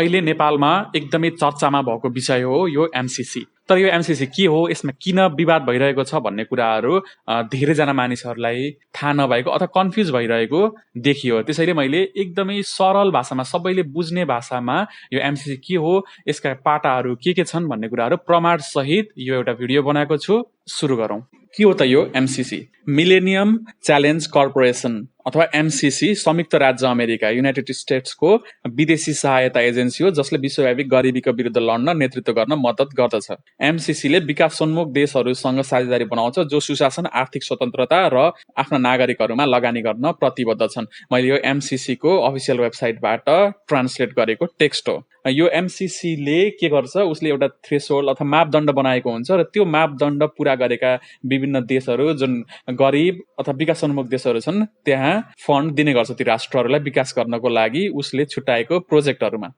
अहिले नेपालमा एकदमै चर्चामा भएको विषय हो यो एमसीसी। तर यो एमसीसी के हो, यसमा किन विवाद भइरहेको छ भन्ने कुराहरू धेरैजना मानिसहरूलाई थाहा नभएको अथवा कन्फ्युज भइरहेको देखियो। त्यसैले मैले एकदमै सरल भाषामा, सबैले बुझ्ने भाषामा यो एमसीसी के हो, यसका पाटाहरू के छन् भन्ने कुराहरू प्रमाण सहित यो एउटा भिडियो बनाएको छु। सुरु गरौँ। के हो त यो एमसीसी? मिलेनियम च्यालेन्ज कर्पोरेसन अथवा एमसीसी संयुक्त राज्य अमेरिका युनाइटेड स्टेट्सको विदेशी सहायता एजेन्सी हो, जसले विश्वव्यापी गरिबीको विरुद्ध लड्न नेतृत्व गर्न मद्दत गर्दछ। एमसीसीले विकासोन्मुख देशहरूसँग साझेदारी बनाउँछ जो सुशासन, आर्थिक स्वतन्त्रता र आफ्ना नागरिकहरूमा लगानी गर्न प्रतिबद्ध छन्। मैले यो एमसीसी को अफिसियल वेबसाइटबाट ट्रान्सलेट गरेको टेक्स्ट हो। यो एमसीसीले के गर्छ, उसले एउटा थ्रेसहोल्ड अथवा मापदण्ड बनाएको हुन्छ र त्यो मापदण्ड पूरा गरेका विभिन्न देशहरू, जुन गरिब अथवा विकासोन्मुख देशहरू छन्, त्यहाँ फन्ड दिने गर्छ ती राष्ट्रहरूलाई विकास गर्नको लागि उसले छुट्याएको प्रोजेक्टहरूमा।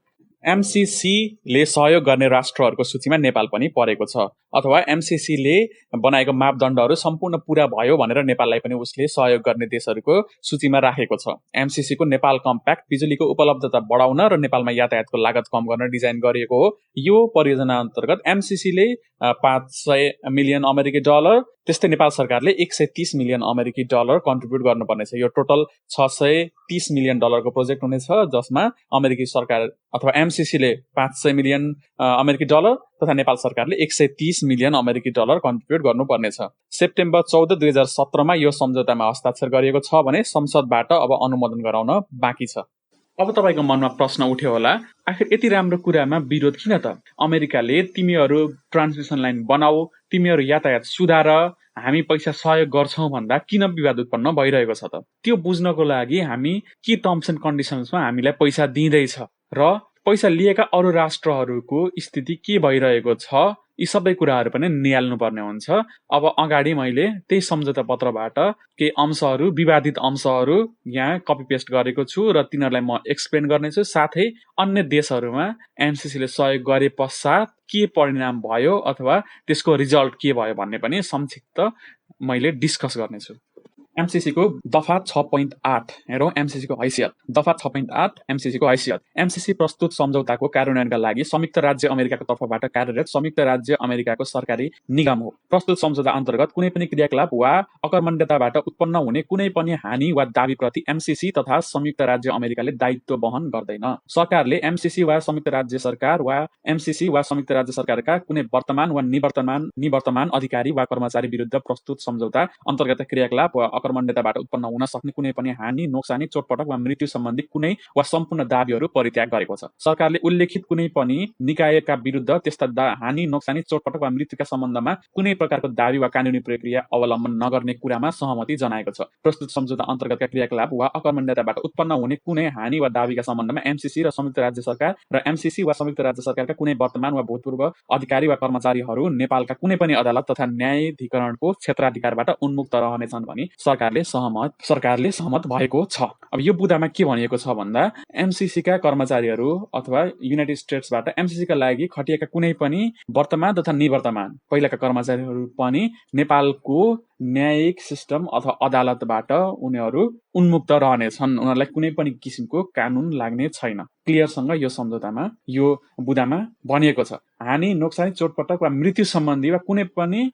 एमसीसीले सहयोग गर्ने राष्ट्रहरूको सूचीमा नेपाल पनि परेको छ, अथवा एमसीसीले बनाएको मापदण्डहरू सम्पूर्ण पूरा भयो भनेर नेपाललाई पनि उसले सहयोग गर्ने देशहरूको सूचीमा राखेको छ। एमसीसी को नेपाल कम्प्याक्ट बिजुलीको उपलब्धता बढाउन र नेपालमा यातायातको लागत कम गर्न डिजाइन गरिएको हो। यो परियोजना अन्तर्गत एमसीसीले 500 मिलियन अमेरिकी डलर, त्यस्तै नेपाल सरकारले 130 मिलियन अमेरिकी डलर कन्ट्रिब्युट गर्नुपर्नेछ। यो टोटल 630 मिलियन डलरको प्रोजेक्ट हुनेछ, जसमा अमेरिकी सरकार अथवा एमसीसीले 500 मिलियन अमेरिकी डलर तथा नेपाल सरकारले 130 मिलियन अमेरिकी डलर कन्ट्रिब्युट गर्नुपर्नेछ। सेप्टेम्बर 14, 2017 यो सम्झौतामा हस्ताक्षर गरिएको छ भने संसदबाट अब अनुमोदन गराउन बाँकी छ। अब तपाईको मनमा प्रश्न उठ्यो होला, आखिर यति राम्रो कुरामा विरोध किन त? अमेरिकाले तिमीहरू ट्रान्समिसन लाइन बनाऊ, तिमीहरू यातायात सुधार, हामी पैसा सहयोग गर्छौं भन्दा किन विवाद उत्पन्न भइरहेको छ त? त्यो बुझ्नको लागि हामी के टर्म्स एन्ड कन्डिसन्समा हामीलाई पैसा दिँदैछ र पैसा लिएका अरू राष्ट्रहरूको स्थिति के भइरहेको छ, यी सबै कुराहरू पनि निहाल्नु पर्ने हुन्छ। अब अगाडि मैले त्यही सम्झौता पत्रबाट केही अंशहरू, विवादित अंशहरू यहाँ कपी पेस्ट गरेको छु र तिनीहरूलाई म एक्सप्लेन गर्नेछु। साथै अन्य देशहरूमा एमसीसीले सहयोग गरे पश्चात के परिणाम भयो अथवा त्यसको रिजल्ट के भयो भन्ने पनि संक्षिप्त मैले डिस्कस गर्नेछु। एमसीसी को दफा 6.8 हेरौं। एमसीसी को हैसियत दफा 6.8 एमसीसी को हैसियत। एमसीसी प्रस्तुत सम्झौताको कार्यान्वयनका लागि संयुक्त राज्य अमेरिकाको तर्फबाट कार्यरत संयुक्त राज्य अमेरिकाको सरकारी निगम हो। प्रस्तुत सम्झौता अन्तर्गत कुनै पनि क्रियाकलाप वा अकर्मण्यताबाट उत्पन्न हुने कुनै पनि हानि वा दाबीप्रति एमसीसी तथा संयुक्त राज्य अमेरिकाले दायित्व वहन गर्दैन। सरकारले एमसीसी वा संयुक्त राज्य सरकार वा एमसीसी वा संयुक्त राज्य सरकारका कुनै वर्तमान वा निवर्तमान अधिकारी वा कर्मचारी विरुद्ध प्रस्तुत सम्झौता अन्तर्गत क्रियाकलाप वा अकर्मण्यताबाट उत्पन्न हुन सक्ने कुनै पनि हानि, नोक्सानी, चोटपटक वा मृत्यु सम्बन्धी कुनै वा सम्पूर्ण दाबीहरू परित्याग गरेको छ। सरकारले उल्लेखित कुनै पनि निकायका विरुद्ध त्यस्ता हानि, नोक्सानी, चोटपटक वा मृत्युका सम्बन्धमा कुनै प्रकारको दाबी वा कानुनी प्रक्रिया अवलम्बन नगर्ने कुरामा सहमति जनाएको छ। प्रस्तुत सम्झौता अन्तर्गतका क्रियाकलाप वा अकर्मण्यताबाट उत्पन्न हुने कुनै हानि वा दाबीका सम्बन्धमा एमसीसी र संयुक्त राज्य सरकार र एमसीसी वा संयुक्त राज्य सरकारका कुनै वर्तमान वा भूतपूर्व अधिकारी वा कर्मचारीहरू नेपालका कुनै पनि अदालत तथा न्यायाधिकरणको क्षेत्राधिकारबाट उन्मुक्त रहनेछन् भनी सरकारले सहमत भएको छ। अब यो बुदामा के भनिएको छ भन्दा, एमसीसी का कर्मचारीहरू अथवा युनाइटेड स्टेट्सबाट एमसीसी का लागि खटिएका कुनै पनि वर्तमान तथा निवर्तमान पहिलाका कर्मचारीहरू पनि नेपालको न्यायिक सिस्टम अथवा अदालतबाट उनीहरू उन्मुक्त रहनेछन्। उनीहरूलाई कुनै पनि किसिमको कानुन लाग्ने छैन। क्लियरसँग यो सम्झौतामा, यो बुदामा भनिएको छ। हानि, नोक्सानी, चोटपटक वा मृत्यु सम्बन्धी वा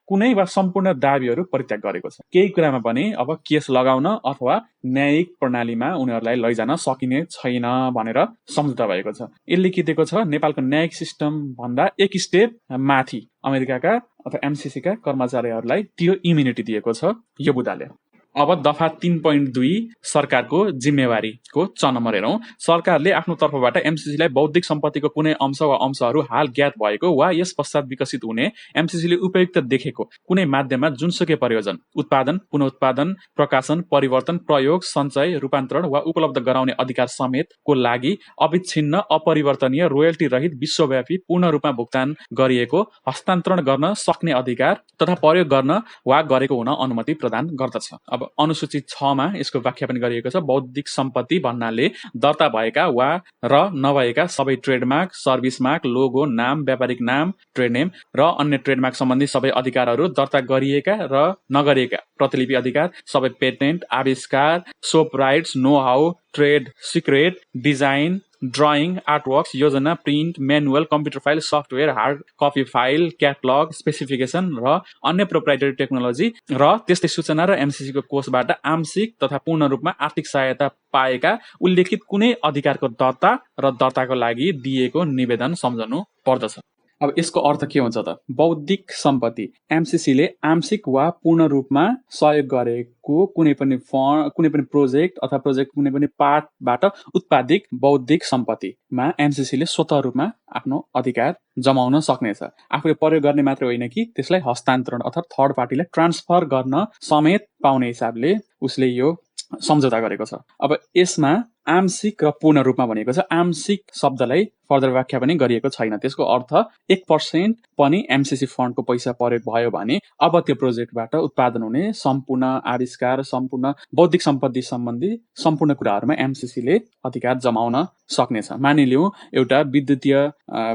कुनै वा सम्पूर्ण दाबीहरू परित्याग गरेको छ। केही कुरामा पनि अब केस लगाउन अथवा न्यायिक प्रणालीमा उनीहरूलाई लैजान सकिने छैन भनेर सम्झौता भएको छ। यसले के दिएको छ, नेपालको न्यायिक सिस्टम भन्दा एक स्टेप माथि अमेरिकाका अथवा एमसीसी का कर्मचारीहरूलाई त्यो इम्युनिटी दिएको छ यो बुदाले। अब दफा 3.2 सरकारको जिम्मेवारीको 6 नम्बर हेरौं। सरकारले आफ्नो तर्फबाट एमसीसीलाई बौद्धिक सम्पत्तिको कुनै अंश वा अंशहरू हाल ज्ञात भएको वा यस पश्चात विकसित हुने एमसीसीले उपयुक्त देखेको कुनै माध्यममा जुनसुकै प्रयोजन, उत्पादन, पुनःउत्पादन, प्रकाशन, परिवर्तन, प्रयोग, सञ्चय, रूपान्तरण वा उपलब्ध गराउने अधिकार समेतको लागि अविच्छिन्न, अपरिवर्तनीय, रोयल्टी रहित, विश्वव्यापी, पूर्ण रूपमा भुक्तान गरिएको हस्तान्तरण गर्न सक्ने अधिकार तथा प्रयोग गर्न वा गरेको हुन अनुमति प्रदान गर्दछ। अब अनुसूची 6 मा यसको व्याख्या पनि गरिएको छ। बौद्धिक सम्पत्ति भन्नाले दर्ता भएका वा र नभएका सबै ट्रेडमार्क, सर्भिस मार्क, लोगो, नाम, व्यापारिक नाम, ट्रेड नेम र अन्य ट्रेडमार्क सम्बन्धी सबै अधिकारहरू, दर्ता गरिएका र नगरिएका प्रतिलिपि अधिकार, सबै पेटेन्ट, आविष्कार, सोप rights, know how, trade secret, design, drawing, artworks, योजना, print, manual, computer file, software, hard copy file, catalogue, specification र अन्य प्रोप्राइटरी टेक्नोलोजी र त्यस्तै सूचना र एमसीसीको कोषबाट आंशिक तथा पूर्ण रूपमा आर्थिक सहायता पाएका उल्लेखित कुनै अधिकारको दर्ता र दर्ताको लागि दिएको निवेदन सम्झनु पर्दछ। अब यसको अर्थ के हुन्छ त? बौद्धिक सम्पत्ति एमसीसीले आंशिक वा पूर्ण रूपमा सहयोग गरेको कुनै पनि फन्ड, कुनै पनि प्रोजेक्ट अथवा प्रोजेक्ट कुनै पनि पार्टबाट उत्पादित बौद्धिक सम्पत्तिमा एमसीसीले स्वतः रूपमा आफ्नो अधिकार जमाउन सक्नेछ। आफूले प्रयोग गर्ने मात्र होइन कि त्यसलाई हस्तान्तरण अथवा थर्ड पार्टीलाई ट्रान्सफर गर्न समेत पाउने हिसाबले उसले यो सम्झौता गरेको छ। अब यसमा आंशिक र पूर्ण रूपमा भनेको छ। आंशिक शब्दलाई फर्दर व्याख्या पनि गरिएको छैन। त्यसको अर्थ 1% पनि एमसीसी फन्डको पैसा प्रयोग भयो भने अब त्यो प्रोजेक्टबाट उत्पादन हुने सम्पूर्ण आविष्कार, सम्पूर्ण बौद्धिक सम्पत्ति सम्बन्धी सम्पूर्ण कुराहरूमा एमसीसीले अधिकार जमाउन सक्नेछ। मानिलिउँ एउटा विद्युतीय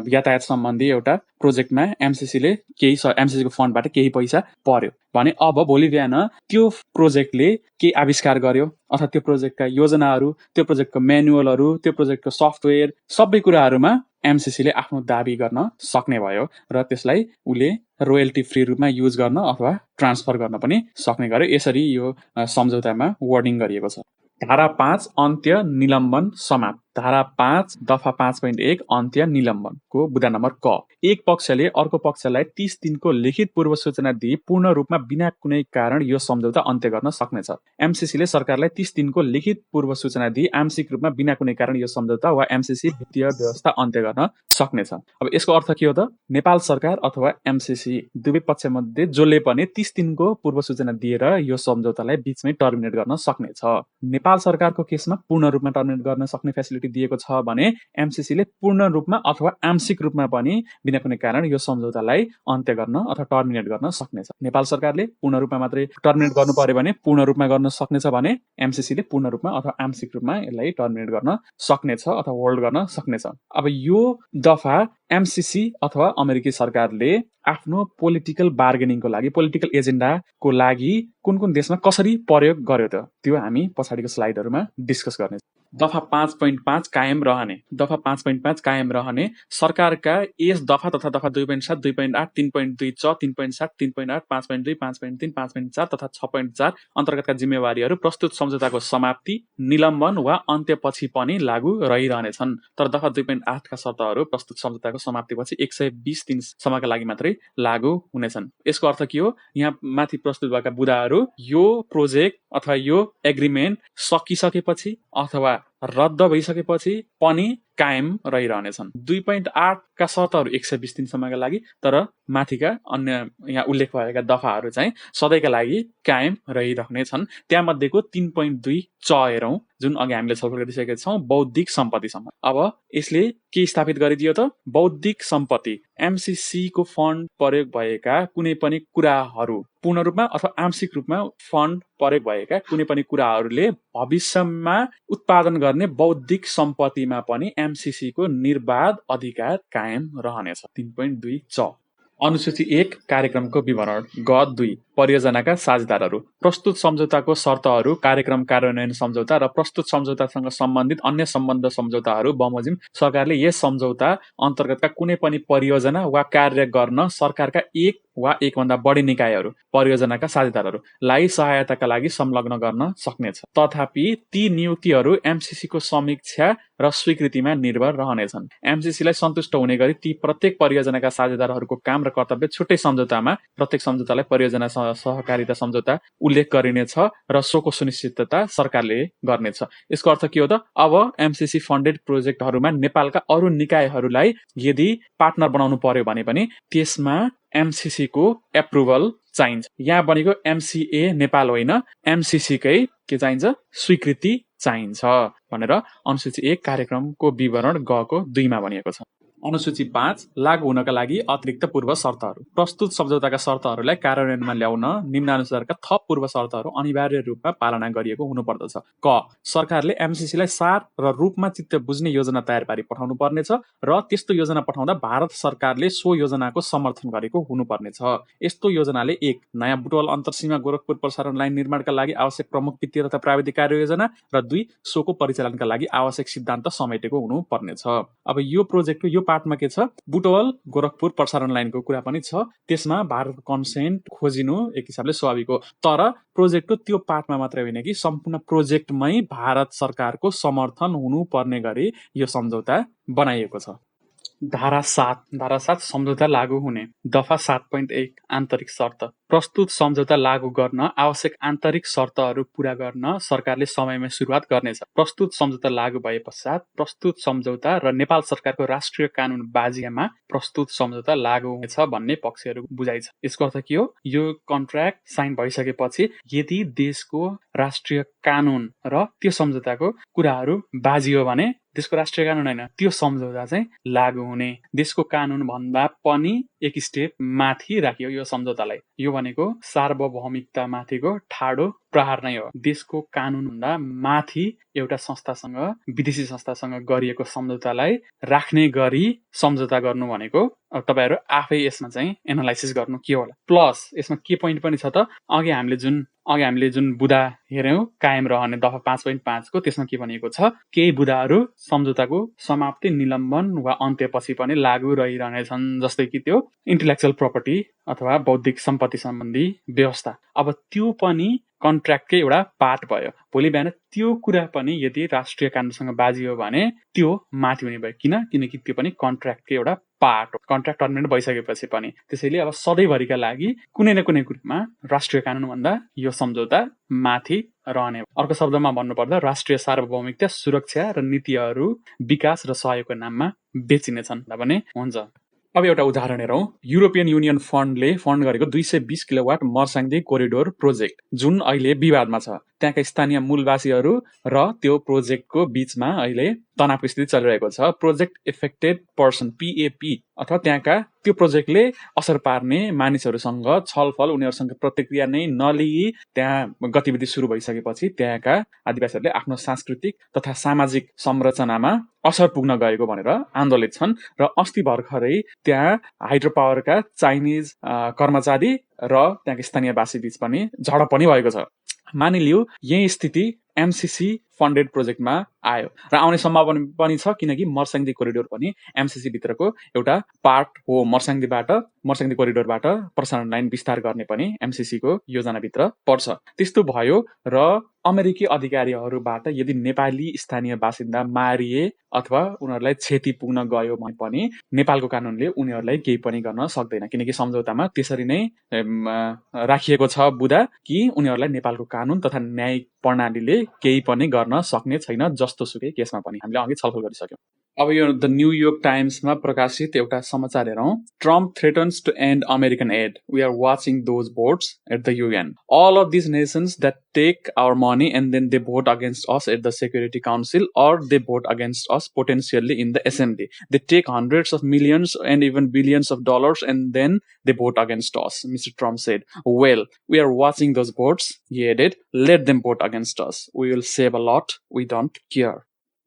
यातायात सम्बन्धी एउटा प्रोजेक्टमा एमसीसीले एमसीसीको फन्डबाट केही पैसा पर्यो भने अब भोलि बिहान त्यो प्रोजेक्टले केही आविष्कार गर्यो अथवा त्यो प्रोजेक्टका योजनाहरू, त्यो प्रोजेक्टको म्यानुअलहरू, त्यो प्रोजेक्टको सफ्टवेयर सबै कुराहरूमा एमसीसीले आफ्नो दाबी गर्न सक्ने भयो र त्यसलाई उसले रोयल्टी फ्री रूपमा युज गर्न अथवा ट्रान्सफर गर्न पनि सक्ने गर्यो। यसरी यो सम्झौतामा वर्डिङ गरिएको छ। धारा 5 अन्त्य निलम्बन समाप्त। धारा 5 दफा 5.1 अन्त्य निलम्बनको बुदा नम्बर क। एक पक्षले अर्को पक्षलाई 30 दिनको लिखित पूर्व सूचना दिई पूर्ण रूपमा बिना कुनै कारण यो सम्झौता अन्त्य गर्न सक्नेछ। एमसीसीले सरकारलाई 30 दिनको लिखित पूर्व सूचना दिई आंशिक रूपमा बिना कुनै कारण यो सम्झौता वा एमसीसी वित्तीय व्यवस्था अन्त्य गर्न सक्नेछ। अब यसको अर्थ के हो त? नेपाल सरकार अथवा एमसीसी दुवै पक्षमध्ये जसले पनि 30 दिनको पूर्व सूचना दिएर यो सम्झौतालाई बीचमै टर्मिनेट गर्न सक्नेछ। नेपाल सरकारको केसमा पूर्ण रूपमा टर्मिनेट गर्न सक्ने फेसिलिटी दिएको छ भने एमसीसीले पूर्ण रूपमा अथवा आंशिक रूपमा पनि बिना कुनै कारण यो सम्झौतालाई अन्त्य गर्न अथवा टर्मिनेट गर्न सक्नेछ। नेपाल सरकारले पूर्ण रूपमा मात्रै टर्मिनेट गर्नु पर्यो भने पूर्ण रूपमा गर्न सक्नेछ भने एमसीसीले पूर्ण रूपमा अथवा आंशिक रूपमा यसलाई टर्मिनेट गर्न सक्नेछ अथवा होल्ड गर्न सक्नेछ। अब यो दफा एमसीसी अथवा अमेरिकी सरकारले आफ्नो पोलिटिकल बार्गेनिङको लागि, पोलिटिकल एजेन्डाको लागि कुन कुन देशमा कसरी प्रयोग गर्यो त? त्यो हामी पछाडिको स्लाइडहरूमा डिस्कस गर्नेछौँ। दफा 5.5 कायम रहने। दफा 5.5 कायम रहने सरकारका यस दफा तथा दफा 2.7, 2.8, 3.2 च, 3.7, 3.8, 5.2, 5.3, 5.4 तथा 6.4 अन्तर्गतका जिम्मेवारीहरू प्रस्तुत सम्झौताको समाप्ति, निलम्बन वा अन्त्यपछि पनि लागू रहिरहनेछन्। तर दफा 2.8 का शर्तहरू प्रस्तुत सम्झौताको समाप्तिपछि 120 दिनसम्मका लागि मात्रै लागू हुनेछन्। यसको अर्थ के हो? यहाँ माथि प्रस्तुत भएका बुदाहरू यो प्रोजेक्ट अथवा यो एग्रिमेन्ट सकिसकेपछि अथवा रद्द भइसकेपछि पनि कायम रहिरहनेछन्। 2.8 का शर्तहरू 120 दिनसम्मका लागि, तर माथिका अन्य यहाँ उल्लेख भएका दफाहरू चाहिँ सधैँका लागि कायम रहिरहनेछन्। त्यहाँमध्येको 3.2 च हेरौँ, जुन अघि हामीले छलफल गरिसकेका छौँ बौद्धिक सम्पत्तिसम्म। अब यसले के स्थापित गरिदियो त? बौद्धिक सम्पत्ति एमसीसी को फन्ड प्रयोग भएका कुनै पनि कुराहरू पूर्ण रूपमा अथवा आंशिक रूपमा फन्ड प्रयोग भएका कुनै पनि कुराहरूले भविष्यमा उत्पादन गर्ने बौद्धिक सम्पत्तिमा पनि एमसीसी को निर्वाध अधिकार कायम रहनेछ। 3.2 च। अनुसूची 1 कार्यक्रमको विवरण। ग 2 परियोजनाका साझेदारहरू। प्रस्तुत सम्झौताको शर्तहरू, कार्यक्रम कार्यान्वयन सम्झौता र प्रस्तुत सम्झौतासँग सम्बन्धित अन्य सम्बन्ध सम्झौताहरू बमोजिम सरकारले यस सम्झौता अन्तर्गतका कुनै पनि परियोजना वा कार्य गर्न सरकारका एक वा एकभन्दा बढी निकायहरू, परियोजनाका साझेदारहरूलाई सहायताका लागि संलग्न गर्न सक्नेछ। तथापि ती नियुक्तिहरू एमसीसी को समीक्षा र स्वीकृतिमा निर्भर रहनेछन्। एमसीसीलाई सन्तुष्ट हुने गरी ती प्रत्येक परियोजनाका साझेदारहरूको काम र कर्तव्य छुट्टै सम्झौतामा, प्रत्येक सम्झौतालाई परियोजना सहकारिता सम्झौता उल्लेख गरिनेछ र सोको सुनिश्चितता सरकारले गर्नेछ। यसको अर्थ के हो त? अब एमसीसी फन्डेड प्रोजेक्टहरूमा नेपालका अरू निकायहरूलाई यदि पार्टनर बनाउनु पर्यो भने पनि त्यसमा एमसीसी को एप्रुभल चाहिन्छ। यहाँ बनेको एमसीए नेपाल होइन, एमसीसी कै के चाहिन्छ? स्वीकृति चाहिन्छ भनेर अनुसूची 1 कार्यक्रमको विवरण ग को 2 मा भनिएको छ। अनुसूची 5 लागू हुनका लागि अतिरिक्त पूर्व शर्तहरू। प्रस्तुत सम्झौताका शर्तहरूलाई कार्यान्वयनमा ल्याउन निम्नानुसारका थप पूर्व शर्तहरू अनिवार्य रूपमा पालना गरिएको हुनुपर्दछ। क सरकारले एमसीसीलाई सार र रूपमा चित्त बुझ्ने योजना तयार पारी पठाउनु पर्नेछ र त्यस्तो योजना पठाउँदा भारत सरकारले सो योजनाको समर्थन गरेको हुनुपर्नेछ। यस्तो योजनाले 1 नयाँ बुटवल अन्तरसीमा गोरखपुर प्रसारण लाइन निर्माणका लागि आवश्यक प्रमुख वित्तीय तथा प्राविधिक कार्ययोजना र 2 सोको परिचालनका लागि आवश्यक सिद्धान्त समेटेको हुनुपर्नेछ। अब यो प्रोजेक्टको यो पार्टमा के छ, बुटवल गोरखपुर प्रसारण लाइनको कुरा पनि छ। त्यसमा भारतको कन्सेन्ट खोजिनु एक हिसाबले स्वाभाविक हो, तर प्रोजेक्टको त्यो पार्टमा मात्रै होइन कि सम्पूर्ण प्रोजेक्टमै भारत सरकारको समर्थन हुनुपर्ने गरी यो सम्झौता बनाइएको छ। धारा 7 सम्झौता लागू हुने। दफा 7.1 आन्तरिक शर्त। प्रस्तुत सम्झौता लागू गर्न आवश्यक आन्तरिक शर्तहरू पूरा गर्न सरकारले समयमै सुरुवात गर्नेछ। प्रस्तुत सम्झौता लागू भए पश्चात प्रस्तुत सम्झौता र नेपाल सरकारको राष्ट्रिय कानून बाजिएमा प्रस्तुत सम्झौता लागू हुनेछ भन्ने पक्षहरू बुझाइ छ। यसको अर्थ के हो, यो कन्ट्र्याक्ट साइन भइसकेपछि यदि देशको राष्ट्रिय कानून र त्यो सम्झौताको कुराहरू बाजियो भने देशको राष्ट्रिय कानून होइन, त्यो सम्झौता चाहिँ लागू हुने। देशको कानून भन्दा पनि एक स्टेप माथि राखियो यो सम्झौतालाई। यो भनेको सार्वभौमिकता माथिको ठाडो प्रहार नै हो। देशको कानून भन्दा माथि एउटा संस्थासँग, विदेशी संस्थासँग गरिएको सम्झौतालाई राख्ने गरी सम्झौता गर्नु भनेको तपाईहरु आफै यसमा चाहिँ एनालाइसिस गर्नु के होला। प्लस यसमा के पोइन्ट पनि छ त, अघि हामीले जुन बुदा हेर्यौं कायम रहने दफा 5.5 को, त्यसमा के भनिएको छ, केही बुदाहरू सम्झौताको समाप्ति, निलम्बन वा अन्त्यपछि पनि लागू रहिरहनेछन्, जस्तै कि त्यो इन्टेलेक्चुअल प्रपर्टी अथवा बौद्धिक सम्पत्ति सम्बन्धी व्यवस्था। अब त्यो पनि कन्ट्र्याक्टकै एउटा पार्ट भयो। भोलि बिहान त्यो कुरा पनि यदि राष्ट्रिय कानूनसँग बाजियो भने त्यो माथि हुने भयो। किनकि त्यो पनि कन्ट्र्याक्टकै एउटा पार्ट हो, कन्ट्र्याक्ट टर्मिनेट भइसकेपछि पनि। त्यसैले अब सधैँभरिका लागि कुनै न कुनै कुरामा राष्ट्रिय कानून भन्दा यो सम्झौता माथि रहने। अर्को शब्दमा भन्नुपर्दा राष्ट्रिय सार्वभौमिकता, सुरक्षा र नीतिहरू विकास र सहयोगको नाममा बेचिनेछन् भने हुन्छ। अब एउटा उदाहरण हेरौँ। युरोपियन युनियन फन्डले फन्ड गरेको 220 किलोवाट मर्साङ्दी कोरिडोर प्रोजेक्ट जुन अहिले विवादमा छ। त्यहाँका स्थानीय मूलवासीहरू र त्यो प्रोजेक्टको बीचमा अहिले तनावको स्थिति चलिरहेको छ। प्रोजेक्ट एफेक्टेड पर्सन PAP अथवा त्यहाँका त्यो प्रोजेक्टले असर पार्ने मानिसहरूसँग छलफल, उनीहरूसँग प्रतिक्रिया नै नलिई त्यहाँ गतिविधि सुरु भइसकेपछि त्यहाँका आदिवासीहरूले आफ्नो सांस्कृतिक तथा सामाजिक संरचनामा असर पुग्न गएको भनेर आन्दोलित छन्। र अस्ति भर्खरै त्यहाँ हाइड्रो पावरका चाइनिज कर्मचारी र त्यहाँका स्थानीयवासी बीच पनि झडप पनि भएको छ। मानिलियो यही स्थिति MCC फन्डेड प्रोजेक्टमा आयो र आउने सम्भावना पनि छ, किनकि मर्साङ्दी कोरिडोर पनि MCC भित्रको एउटा पार्ट हो। मर्साङ्दी कोरिडोरबाट प्रसारण लाइन विस्तार गर्ने पनि MCC को योजनाभित्र पर्छ। त्यस्तो भयो र अमेरिकी अधिकारीहरूबाट यदि नेपाली स्थानीय बासिन्दा मारिए अथवा उनीहरूलाई क्षति पुग्न गयो भने पनि नेपालको कानूनले उनीहरूलाई केही पनि गर्न सक्दैन, किनकि सम्झौतामा त्यसरी नै राखिएको छ बुदा कि उनीहरूलाई नेपालको कानून तथा न्यायिक प्रणालीले केही पनि गर्न सक्ने छैन, जस्तो सुकै केसमा पनि। हामीले अघि छलफल गरिसक्यौं। अब यो द न्यूयोर्क टाइम्समा प्रकाशित एउटा समाचार हेरौँ। Trump threatens to end American aid, we are watching those votes at the UN. All of these nations that take our money and then they vote against us at the Security Council, or they vote against us potentially in the Assembly. They take hundreds of millions and even billions of dollars and then they vote against us, Mr. Trump said. Well, we are watching those votes, he added. Let them vote against us. We will save a lot. We don't care.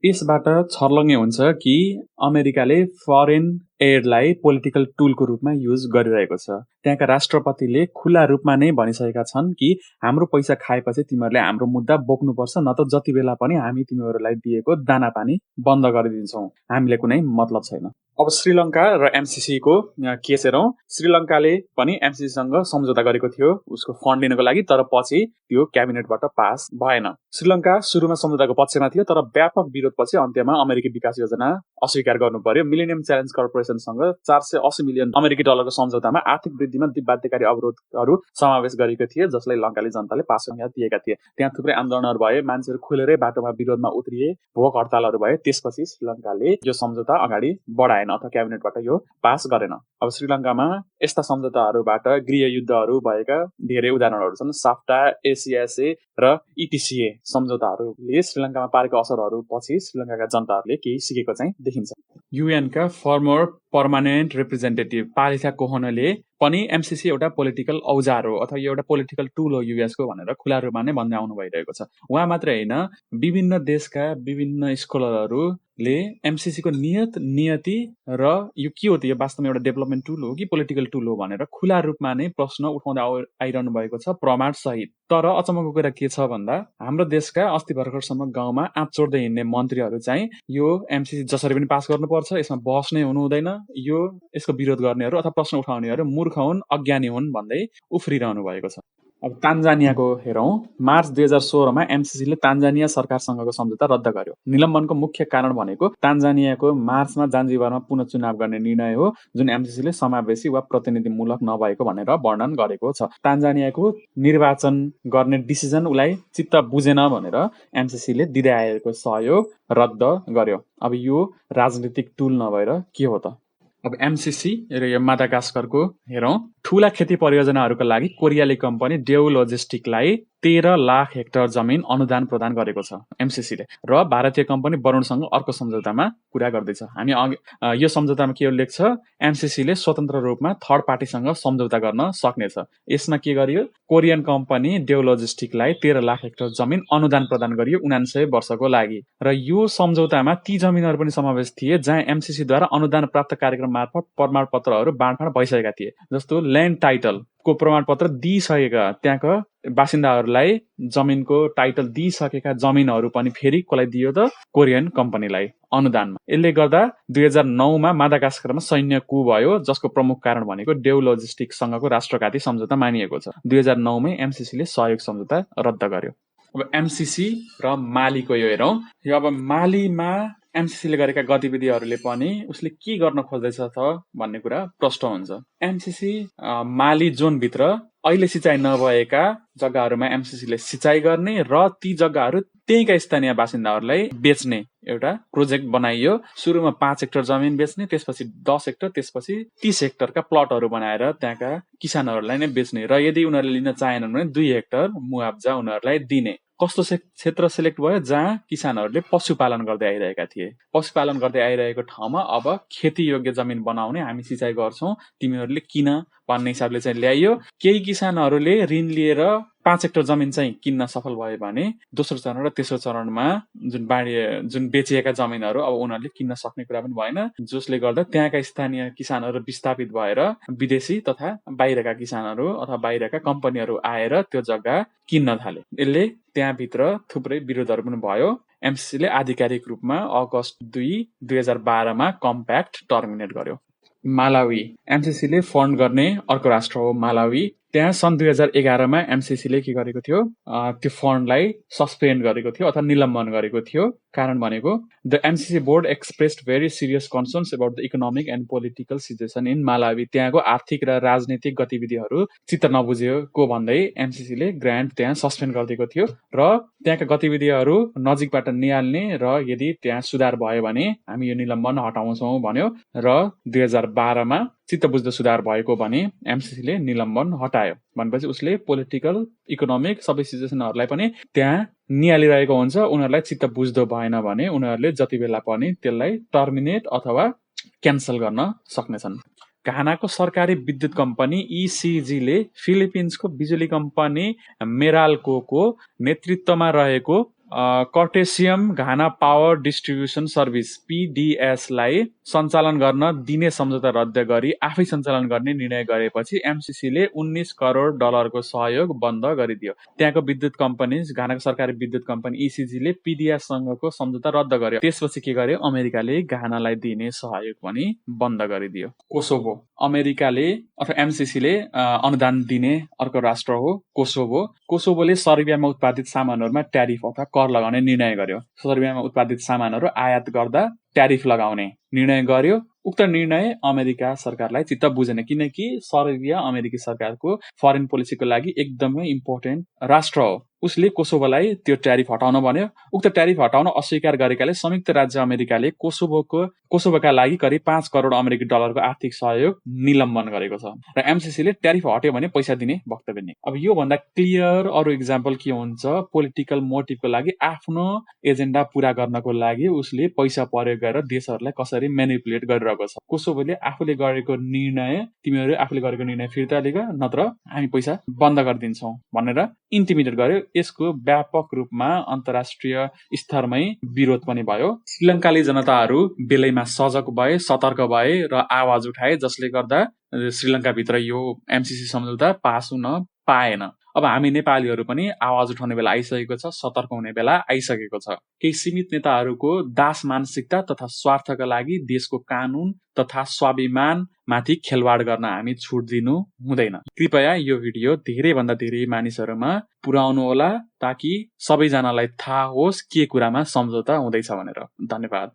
यसबाट छर्लङ्गे हुन्छ कि अमेरिकाले foreign एडलाई political टुलको रूपमा use गरिरहेको छ। त्यहाँका राष्ट्रपतिले खुला रूपमा नै भनिसकेका छन् कि हाम्रो पैसा खाएपछि तिमीहरूले हाम्रो मुद्दा बोक्नुपर्छ, न त जति बेला पनि हामी तिमीहरूलाई दिएको दाना पानी बन्द गरिदिन्छौँ, हामीले कुनै मतलब छैन। अब श्रीलङ्का र MCC को केस हेरौँ। श्रीलङ्काले पनि MCC सँग सम्झौता गरेको थियो उसको फन्ड लिनको लागि, तर पछि त्यो क्याबिनेटबाट पास भएन। श्रीलङ्का सुरुमा सम्झौताको पक्षमा थियो, तर व्यापक विरोधपछि अन्त्यमा अमेरिकी विकास योजना अस्वीकार गर्नु पर्यो। मिलेनियम च्यालेन्ज कर्पोरेसन कर्पोरेसनसँग 480 मिलियन अमेरिकी डलरको सम्झौतामा आर्थिक वृद्धिमा बाध्यकारी अवरोधहरू समावेश गरेको थिए, जसलाई लङ्काली जनताले पास दिएका थिए। त्यहाँ थुप्रै आन्दोलनहरू भए, मान्छेहरू खुलेरै बाटोमा विरोधमा उत्रिए, भोक हडतालहरू भए। त्यसपछि श्रीलङ्काले यो सम्झौता अगाडि बढाएन अथवा क्याबिनेटबाट यो पास गरेन। अब श्रीलङ्कामा यस्ता सम्झौताहरूबाट गृह युद्धहरू भएका धेरै उदाहरणहरू छन्। साफ्टा, एसिएसए र इटिसिए सम्झौताहरूले श्रीलङ्कामा पारेको असरहरू पछि श्रीलङ्काका जनताहरूले केही सिकेको चाहिँ देखिन्छ। युएनका फर्मर पर्मानेन्ट रिप्रेजेन्टेटिभ पालिथा कोहनले पनि एमसीसी एउटा पोलिटिकल औजार हो अथवा यो एउटा पोलिटिकल टुल हो युएसको भनेर खुला रूपमा नै भन्दै आउनु भइरहेको छ। उहाँ मात्रै होइन, विभिन्न देशका विभिन्न स्कलरहरूले एमसीसी को नियति र यो के हो त, यो वास्तवमा एउटा डेभलपमेन्ट टुल हो कि पोलिटिकल टुल हो भनेर खुला रूपमा नै प्रश्न उठाउँदै आइरहनु भएको छ, प्रमाण सहित। तर अचम्मको कुरा के छ भन्दा हाम्रो देशका अस्ति भर्खरसम्म गाउँमा आँप चोर्दै हिँड्ने मन्त्रीहरू चाहिँ यो एमसीसी जसरी पनि पास गर्नुपर्छ, यसमा बहस नै हुनु हुँदैन, यो यसको विरोध गर्नेहरू अथवा प्रश्न उठाउनेहरू मूर्ख हुन्, अज्ञानी हुन् भन्दै उफ्रिरहनु भएको छ। अब तान्जानियाको हेरौँ। मार्च 2016 मा एमसीसीले तान्जानिया सरकारसँगको सम्झौता रद्द गर्यो। निलम्बनको मुख्य कारण भनेको तान्जानियाको मार्चमा जान्जिबारमा पुनः चुनाव गर्ने निर्णय हो, जुन एमसीसीले समावेशी वा प्रतिनिधिमूलक नभएको भनेर वर्णन गरेको छ। तान्जानियाको निर्वाचन गर्ने डिसिजन उलाई चित्त बुझेन भनेर एमसीसीले दिँदै आएको सहयोग रद्द गर्यो। अब यो राजनीतिक टुल नभएर के हो त? अब एमसीसी र यो मादागास्करको हेरौँ। ठूला खेती परियोजनाहरूका लागि कोरियाली कम्पनी डेउ लजिस्टिकलाई 13 लाख हेक्टर जमिन अनुदान प्रदान गरेको छ एमसीसीले, र भारतीय कम्पनी वरुणसँग अर्को सम्झौतामा कुरा गर्दैछ। हामी यो सम्झौतामा के उल्लेख छ? एमसीसीले स्वतन्त्र रूपमा थर्ड पार्टीसँग सम्झौता गर्न सक्नेछ। यसमा के गरियो? कोरियन कम्पनी डेउ लजिस्टिकलाई 13 लाख हेक्टर जमिन अनुदान प्रदान गरियो 49 वर्षको लागि, र यो सम्झौतामा ती जमिनहरू पनि समावेश थिए जहाँ एमसीसीद्वारा अनुदान प्राप्त कार्यक्रम मार्फत प्रमाणपत्रहरू बाँडफाँड भइसकेका थिए। जस्तो ल्यान्ड टाइटल को प्रमाणपत्र दिइसकेका त्यहाँका बासिन्दाहरूलाई जमिनको टाइटल दिइसकेका जमिनहरू पनि फेरि कसलाई दियो त? कोरियन कम्पनीलाई अनुदानमा। यसले गर्दा 2009 मा मादागास्करमा सैन्य कु भयो, जसको प्रमुख कारण भनेको डेउ लजिस्टिक्ससँगको राष्ट्रघाती सम्झौता मानिएको छ। 2009 मै एमसीसीले सहयोग सम्झौता रद्द गर्यो। अब एमसीसी र मालीको यो हेरौँ। यो अब मालीमा एमसीसीले गरेका गतिविधिहरूले पनि उसले के गर्न खोज्दैछ त भन्ने कुरा प्रष्ट हुन्छ। एमसीसी माली जोनभित्र अहिले सिँचाइ नभएका जग्गाहरूमा एमसीसीले सिँचाइ गर्ने र ती जग्गाहरू त्यहीका स्थानीय बासिन्दाहरूलाई बेच्ने एउटा प्रोजेक्ट बनाइयो। सुरुमा 5 हेक्टर जमिन बेच्ने, त्यसपछि 10 हेक्टर, त्यसपछि 30 हेक्टरका प्लटहरू बनाएर त्यहाँका किसानहरूलाई नै बेच्ने, र यदि उनीहरूले लिन चाहेनन् भने 2 हेक्टर मुआब्जा उनीहरूलाई दिने। कस्तो क्षेत्र सिलेक्ट भयो? जहाँ किसानहरूले पशुपालन गर्दै आइरहेका थिए। पशुपालन गर्दै आइरहेको ठाउँमा अब खेती योग्य जमिन बनाउने, हामी सिँचाइ गर्छौँ, तिमीहरूले किन भन्ने हिसाबले चाहिँ ल्याइयो। केही किसानहरूले ऋण लिएर 5 हेक्टर जमिन चाहिँ किन्न सफल भयो भने दोस्रो चरण र तेस्रो चरणमा जुन बेचिएका जमिनहरू अब उनीहरूले किन्न सक्ने कुरा पनि भएन, जसले गर्दा त्यहाँका स्थानीय किसानहरू विस्थापित भएर विदेशी तथा बाहिरका किसानहरू अथवा बाहिरका कम्पनीहरू आएर त्यो जग्गा किन्न थाले। यसले त्यहाँभित्र थुप्रै विरोधहरू पनि भयो। एमसीसीले आधिकारिक रूपमा अगस्त 2, 2012 मा कम्प्याक्ट टर्मिनेट गर्यो। मालावी एमसीसीले फन्ड गर्ने अर्को राष्ट्र हो मालावी। त्यहाँ सन् 2011 मा एमसीसीले के गरेको थियो? त्यो फन्डलाई सस्पेन्ड गरेको थियो अथवा निलम्बन गरेको थियो। कारण भनेको the MCC board expressed very serious concerns about the economic and political situation in Malawi. त्यहाँको आर्थिक र राजनीतिक गतिविधिहरू चित्त नबुझेको भन्दै एमसीसीले ग्रान्ट त्यहाँ सस्पेन्ड गरिदिएको थियो, र त्यहाँका गतिविधिहरू नजिकबाट निहाल्ने र यदि त्यहाँ सुधार भयो भने हामी यो निलम्बन हटाउँछौँ भन्यो, र 2012 मा चित्त बुझ्दो सुधार भएको भने एमसीसीले निलम्बन हटायो। भनेपछि उसले पोलिटिकल, इकोनोमिक सबै सिचुएसनहरूलाई पनि त्यहाँ निहालिरहेको हुन्छ। उनीहरूलाई चित्त बुझ्दो भएन भने उनीहरूले जति बेला पनि त्यसलाई टर्मिनेट अथवा क्यान्सल गर्न सक्नेछन्। घानाको सरकारी विद्युत कम्पनी इसिजीले फिलिपिन्सको बिजुली कम्पनी मेराल्कोको नेतृत्वमा रहेको कर्टेसियम Ghana power distribution service PDS लाई सञ्चालन गर्न दिने सम्झौता रद्द गरी आफै सञ्चालन गर्ने निर्णय गरेपछि एमसीसीले $19 करोड सहयोग बन्द गरिदियो। त्यहाँको विद्युत कम्पनी, घानाको सरकारी विद्युत कम्पनी इसिजीले PDS सँगको सम्झौता रद्द गर्यो। त्यसपछि के गर्यो? अमेरिकाले घानालाई दिने सहयोग पनि बन्द गरिदियो। कोसोभो अमेरिकाले अथवा एमसीसीले अनुदान दिने अर्को राष्ट्र हो कोसोभो। कोसोभोले सर्बियामा उत्पादित सामानहरूमा ट्यारिफ अथवा कर लगाउने निर्णय गर्यो। सर्बियामा उत्पादित सामानहरू आयात गर्दा ट्यारिफ लगाउने निर्णय गर्यो। उक्त निर्णय अमेरिका सरकारलाई चित्त बुझेन, किनकि सर्बिया अमेरिकी सरकारको फरेन पोलिसीको लागि एकदमै इम्पोर्टेन्ट राष्ट्र हो। उसले कोसोभोलाई त्यो ट्यारिफ हटाउन भन्यो। उक्त ट्यारिफ हटाउन अस्वीकार गरेकाले संयुक्त राज्य अमेरिकाले कोसोभोका लागि करिब 5 करोड अमेरिकी डलरको आर्थिक सहयोग निलम्बन गरेको छ र एमसीसीले ट्यारिफ हट्यो भने पैसा दिने वक्तव्य नि। अब यो भन्दा क्लियर अरु एक्जाम्पल के हुन्छ, पोलिटिकल मोटिभको लागि आफ्नो एजेन्डा पूरा गर्नको लागि उसले पैसा प्रयोग गरेर देशहरूलाई कसरी म्यानिपुलेट गरिरहेको छ। कोसोभोले आफूले गरेको निर्णय, तिमीहरू आफूले गरेको निर्णय फिर्ता लिग नत्र हामी पैसा बन्द गरिदिन्छौँ भनेर इन्टिमिडेट गर्यो। यसको व्यापक रूपमा अन्तर्राष्ट्रिय स्तरमै विरोध पनि भयो। श्रीलङ्काली जनताहरू बेलैमा सजग भए, सतर्क भए र आवाज उठाए, जसले गर्दा श्रीलङ्काभित्र यो एमसीसी सम्झौता पास हुन पाएन। अब हामी नेपालीहरू पनि आवाज उठाउने बेला आइसकेको छ, सतर्क हुने बेला आइसकेको छ। केही सीमित नेताहरूको दास मानसिकता तथा स्वार्थका लागि देशको कानून तथा स्वाभिमान माथि खेलवाड गर्न हामी छुट दिनु हुँदैन। कृपया यो भिडियो धेरै भन्दा धेरै मानिसहरूमा पुर्याउनु होला, ताकि सबैजनालाई थाहा होस् के कुरामा सम्झौता हुँदैछ भनेर। धन्यवाद।